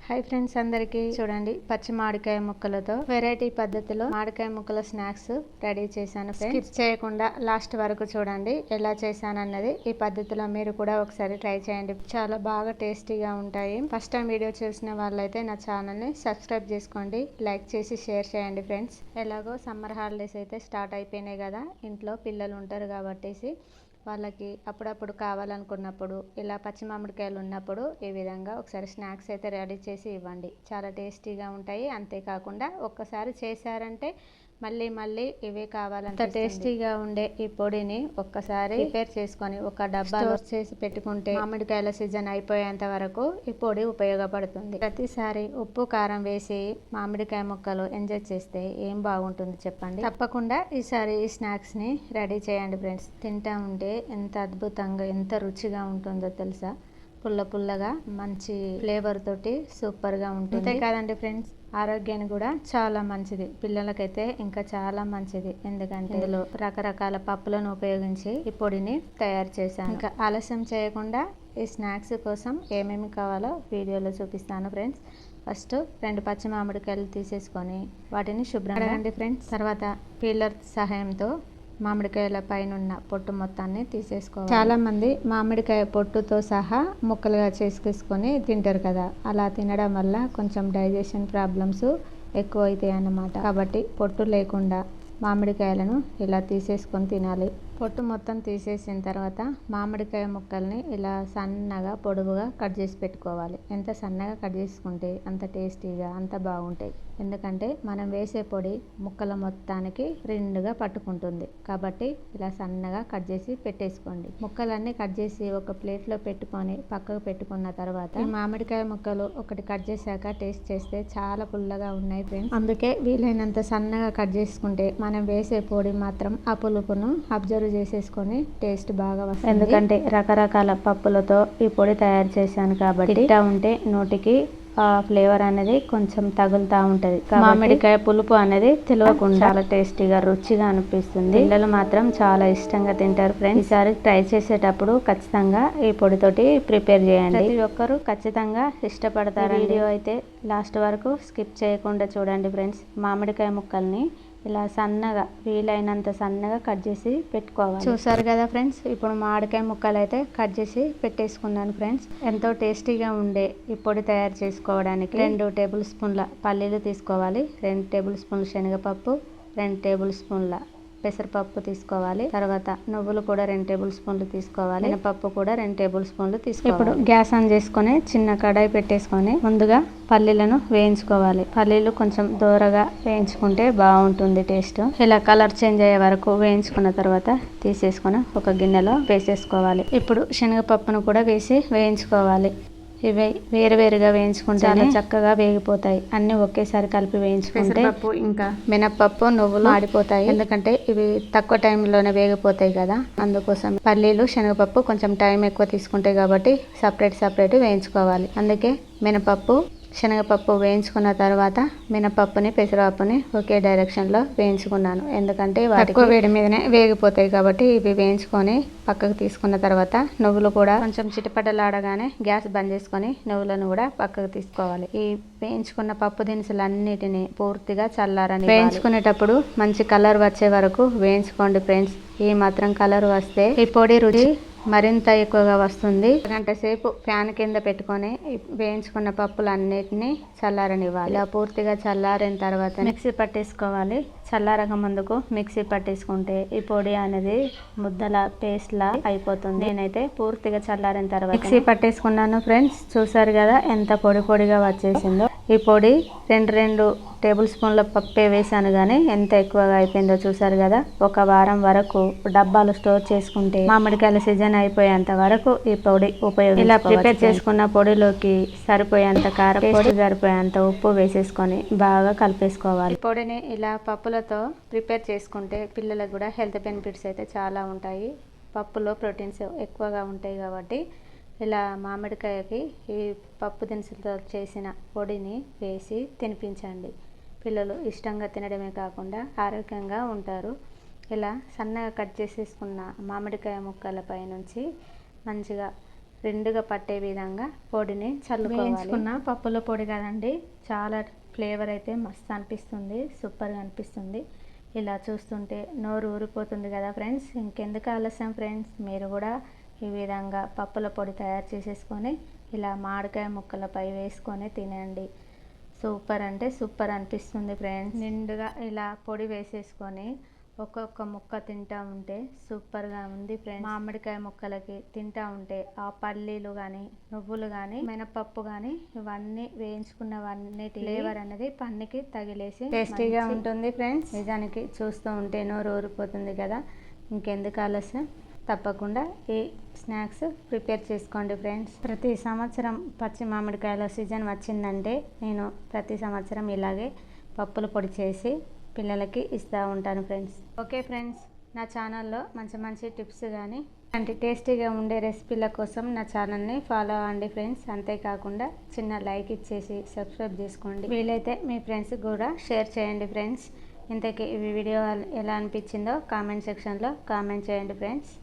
Hi friends, అందరికీ చూడండి పచ్చి మామిడికాయ ముక్కలతో వెరైటీ పద్ధతిలో మామిడికాయ ముక్కల స్నాక్స్ రెడీ చేశాను. స్కిప్ చేయకుండా లాస్ట్ వరకు చూడండి ఎలా చేశానన్నది. ఈ పద్ధతిలో మీరు కూడా ఒకసారి ట్రై చేయండి, చాలా బాగా టేస్టీగా ఉంటాయి. ఫస్ట్ టైం వీడియో చూసిన వాళ్ళైతే నా ఛానల్ని సబ్స్క్రైబ్ చేసుకోండి, లైక్ చేసి షేర్ చేయండి ఫ్రెండ్స్. ఎలాగో సమ్మర్ హాలిడేస్ అయితే స్టార్ట్ అయిపోయినాయి కదా, ఇంట్లో పిల్లలు ఉంటారు కాబట్టి వాళ్ళకి అప్పుడప్పుడు కావాలనుకున్నప్పుడు ఇలా పచ్చి మామిడికాయలు ఉన్నప్పుడు ఈ విధంగా ఒకసారి స్నాక్స్ అయితే రెడీ చేసి ఇవ్వండి, చాలా టేస్టీగా ఉంటాయి. అంతేకాకుండా ఒక్కసారి చేశారంటే మళ్ళీ మళ్ళీ ఇవే కావాలంటే టేస్టీగా ఉండే ఈ పొడిని ఒక్కసారి ప్రిపేర్ చేసుకొని ఒక డబ్బాలో చేసి పెట్టుకుంటే మామిడికాయల సీజన్ అయిపోయేంత వరకు ఈ పొడి ఉపయోగపడుతుంది. ప్రతిసారి ఉప్పు కారం వేసి మామిడికాయ ముక్కలు ఎంజాయ్ చేస్తే ఏం బాగుంటుంది చెప్పండి. తప్పకుండా ఈసారి ఈ స్నాక్స్ ని రెడీ చేయండి ఫ్రెండ్స్. తింటా ఉంటే ఎంత అద్భుతంగా ఎంత రుచిగా ఉంటుందో తెలుసా. పుల్ల పుల్లగా మంచి ఫ్లేవర్ తోటి సూపర్ గా ఉంటుంది. అంతే కాదండి ఫ్రెండ్స్, ఆరోగ్యానికి కూడా చాలా మంచిది, పిల్లలకైతే ఇంకా చాలా మంచిది. ఎందుకంటే ఇందులో రకరకాల పప్పులను ఉపయోగించి ఈ పొడిని తయారు చేశాను. ఇంకా ఆలస్యం చేయకుండా ఈ స్నాక్స్ కోసం ఏమేమి కావాలో వీడియోలో చూపిస్తాను ఫ్రెండ్స్. ఫస్ట్ 2 పచ్చి మామిడికాయలు తీసేసుకొని వాటిని శుభ్రంగా కడగండి ఫ్రెండ్స్. తర్వాత పీలర్ సహాయంతో మామిడికాయల పైన పొట్టు మొత్తాన్ని తీసేసుకోవాలి. చాలా మంది మామిడికాయ పొట్టుతో సహా ముక్కలుగా చేసుకొని తింటారు కదా, అలా తినడం వల్ల కొంచెం డైజెషన్ ప్రాబ్లమ్స్ ఎక్కువ అవుతాయి అన్నమాట. కాబట్టి పొట్టు లేకుండా మామిడికాయలను ఇలా తీసేసుకొని తినాలి. పొట్టు మొత్తం తీసేసిన తర్వాత మామిడికాయ ముక్కల్ని ఇలా సన్నగా పొడవుగా కట్ చేసి పెట్టుకోవాలి. ఎంత సన్నగా కట్ చేసుకుంటే అంత టేస్టీగా అంత బాగుంటాయి. ఎందుకంటే మనం వేసే పొడి ముక్కల మొత్తానికి రెండుగా పట్టుకుంటుంది కాబట్టి ఇలా సన్నగా కట్ చేసి పెట్టేసుకోండి. ముక్కలన్నీ కట్ చేసి ఒక ప్లేట్లో పెట్టుకొని పక్కకు పెట్టుకున్న తర్వాత ఈ మామిడికాయ ముక్కలు ఒకటి కట్ చేశాక టేస్ట్ చేస్తే చాలా పుల్లగా ఉన్నాయి ఫ్రెండ్స్. అందుకే వీలైనంత సన్నగా కట్ చేసుకుంటే మనం వేసే పొడి మాత్రం ఆ పులుపును అబ్జర్వ్ చేసేసుకొని టేస్ట్ బాగా వస్తుంది. ఎందుకంటే రకరకాల పప్పులతో ఈ పొడి తయారు చేశాను కాబట్టి తింటా ఉంటే నోటికి ఆ ఫ్లేవర్ అనేది కొంచెం తగులుతూ ఉంటది. మామిడికాయ పులుపు అనేది తెలియకుండా చాలా టేస్టీగా రుచిగా అనిపిస్తుంది. పిల్లలు మాత్రం చాలా ఇష్టంగా తింటారు ఫ్రెండ్స్. ఈసారి ట్రై చేసేటప్పుడు ఖచ్చితంగా ఈ పొడితోటి ప్రిపేర్ చేయండి, ప్రతి ఒక్కరు ఖచ్చితంగా ఇష్టపడతారు. వీడియో అయితే లాస్ట్ వరకు స్కిప్ చేయకుండా చూడండి ఫ్రెండ్స్. మామిడికాయ ముక్కల్ని ఇలా సన్నగా వీలైనంత సన్నగా కట్ చేసి పెట్టుకోవాలి. చూసారు కదా ఫ్రెండ్స్, ఇప్పుడు మామిడికాయ ముక్కలు అయితే కట్ చేసి పెట్టేసుకున్నాను ఫ్రెండ్స్. ఎంతో టేస్టీగా ఉండే ఈ పొడి తయారు చేసుకోవడానికి 2 టేబుల్ స్పూన్ల పల్లీలు తీసుకోవాలి, 2 టేబుల్ స్పూన్ల శనగపప్పు, 2 టేబుల్ స్పూన్ల పెసరపప్పు తీసుకోవాలి. తర్వాత నువ్వులు కూడా 2 టేబుల్ స్పూన్లు తీసుకోవాలి. మినపప్పు కూడా 2 టేబుల్ స్పూన్లు తీసుకోవాలి. ఇప్పుడు గ్యాస్ ఆన్ చేసుకొని చిన్న కడాయి పెట్టేసుకొని ముందుగా పల్లీలను వేయించుకోవాలి. పల్లీలు కొంచెం దూరగా వేయించుకుంటే బాగుంటుంది టేస్ట్. ఇలా కలర్ చేంజ్ అయ్యే వరకు వేయించుకున్న తర్వాత తీసేసుకొని ఒక గిన్నెలో వేసేసుకోవాలి. ఇప్పుడు శనగపప్పును కూడా వేసి వేయించుకోవాలి. ఇవి వేరువేరుగా వేయించుకుంటే చాలా చక్కగా వేగిపోతాయి. అన్ని ఒకేసారి కలిపి వేయించుకుంటే ఇంకా మినపప్పు నువ్వులు ఆడిపోతాయి. ఎందుకంటే ఇవి తక్కువ టైంలోనే వేగిపోతాయి కదా, అందుకోసం పల్లీలు శనగపప్పు కొంచెం టైం ఎక్కువ తీసుకుంటాయి కాబట్టి సపరేట్ వేయించుకోవాలి. అందుకే మినపప్పు శనగపప్పు వేయించుకున్న తర్వాత మినపప్పుని పెసరపప్పుని ఒకే డైరెక్షన్లో వేయించుకున్నాను. ఎందుకంటే తక్కువ వేడి మీదనే వేగిపోతాయి కాబట్టి ఇవి వేయించుకొని పక్కకు తీసుకున్న తర్వాత నువ్వులు కూడా కొంచెం చిటపటలాడగానే గ్యాస్ బంద్ చేసుకొని నువ్వులను కూడా పక్కకు తీసుకోవాలి. ఈ వేయించుకున్న పప్పు దినుసులన్నిటిని పూర్తిగా చల్లారని వేయించుకునేటప్పుడు మంచి కలర్ వచ్చే వరకు వేయించుకోండి ఫ్రెండ్స్. ఈ మాత్రం కలర్ వస్తే ఈ పొడి రుచి మరింత ఎక్కువగా వస్తుంది. గంట సేపు ఫ్యాన్ కింద పెట్టుకొని వేయించుకున్న పప్పులన్నిటిని చల్లారనివ్వాలి. ఇలా పూర్తిగా చల్లారిన తర్వాత మిక్సీ పట్టేసుకోవాలి. చల్లారక ముందుకు మిక్సీ పట్టేసుకుంటే ఈ పొడి అనేది ముద్దల పేస్ట్ లా అయిపోతుంది. నేనైతే పూర్తిగా చల్లారిన తర్వాత మిక్సీ పట్టేసుకున్నాను ఫ్రెండ్స్. చూసారు కదా ఎంత పొడి పొడిగా వచ్చేసిందో. ఈ పొడి 2 టేబుల్ స్పూన్ల పప్పే వేసాను కానీ ఎంత ఎక్కువగా అయిపోయిందో చూసారు కదా. ఒక వారం వరకు డబ్బాలు స్టోర్ చేసుకుంటే మామిడికాయల సీజన్ అయిపోయేంత వరకు ఈ పొడి ఉపయోగించుకోవచ్చు. ఇలా ప్రిపేర్ చేసుకున్న పొడిలోకి సరిపోయేంత కారం పొడి, సరిపోయేంత ఉప్పు వేసేసుకొని బాగా కలిపేసుకోవాలి. పొడిని ఇలా పప్పులతో ప్రిపేర్ చేసుకుంటే పిల్లలకు కూడా హెల్త్ బెనిఫిట్స్ అయితే చాలా ఉంటాయి. పప్పులో ప్రోటీన్స్ ఎక్కువగా ఉంటాయి కాబట్టి ఇలా మామిడికాయకి ఈ పప్పు దినుసులతో చేసిన పొడిని వేసి తినిపించండి. పిల్లలు ఇష్టంగా తినడమే కాకుండా ఆరోగ్యంగా ఉంటారు. ఇలా సన్నగా కట్ చేసేసుకున్న మామిడికాయ ముక్కలపై నుంచి మంచిగా రెండుగా పట్టే విధంగా పొడిని చల్లుకోవాలి. వేయించుకున్న పప్పుల పొడి కదండి, చాలా ఫ్లేవర్ అయితే మస్తు అనిపిస్తుంది, సూపర్గా అనిపిస్తుంది. ఇలా చూస్తుంటే నోరు ఊరిపోతుంది కదా ఫ్రెండ్స్. ఇంకెందుకు ఆలస్యం ఫ్రెండ్స్, మీరు కూడా ఈ విధంగా పప్పుల పొడి తయారు చేసేసుకొని ఇలా మామిడికాయ ముక్కలపై వేసుకొని తినండి. సూపర్ అంటే సూపర్ అనిపిస్తుంది ఫ్రెండ్స్. నిండుగా ఇలా పొడి వేసేసుకొని ఒక్కొక్క ముక్క తింటా ఉంటే సూపర్గా ఉంది ఫ్రెండ్స్. మామిడికాయ ముక్కలకి తింటా ఉంటే ఆ పల్లీలు కానీ, నువ్వులు కానీ, మినపప్పు కానీ ఇవన్నీ వేయించుకున్నవన్నీ ఫ్లేవర్ అనేది పన్నుకి తగిలేసి టేస్టీగా ఉంటుంది ఫ్రెండ్స్. నిజానికి చూస్తూ ఉంటే నోరు ఊరిపోతుంది కదా. ఇంకెందుకు ఆలస్యం, తప్పకుండా ఈ స్నాక్స్ ప్రిపేర్ చేసుకోండి ఫ్రెండ్స్. ప్రతి సంవత్సరం పచ్చి మామిడికాయల సీజన్ వచ్చిందంటే నేను ప్రతి సంవత్సరం ఇలాగే పప్పుల పొడి చేసి పిల్లలకి ఇస్తూ ఉంటాను ఫ్రెండ్స్. ఓకే ఫ్రెండ్స్, నా ఛానల్లో మంచి మంచి టిప్స్ కానీ అలాంటి టేస్టీగా ఉండే రెసిపీల కోసం నా ఛానల్ని ఫాలో అవ్వండి ఫ్రెండ్స్. అంతేకాకుండా చిన్న లైక్ ఇచ్చేసి సబ్స్క్రైబ్ చేసుకోండి. వీలైతే మీ ఫ్రెండ్స్కి కూడా షేర్ చేయండి ఫ్రెండ్స్. ఇంతకీ ఈ వీడియో ఎలా అనిపించిందో కామెంట్ సెక్షన్లో కామెంట్ చేయండి ఫ్రెండ్స్.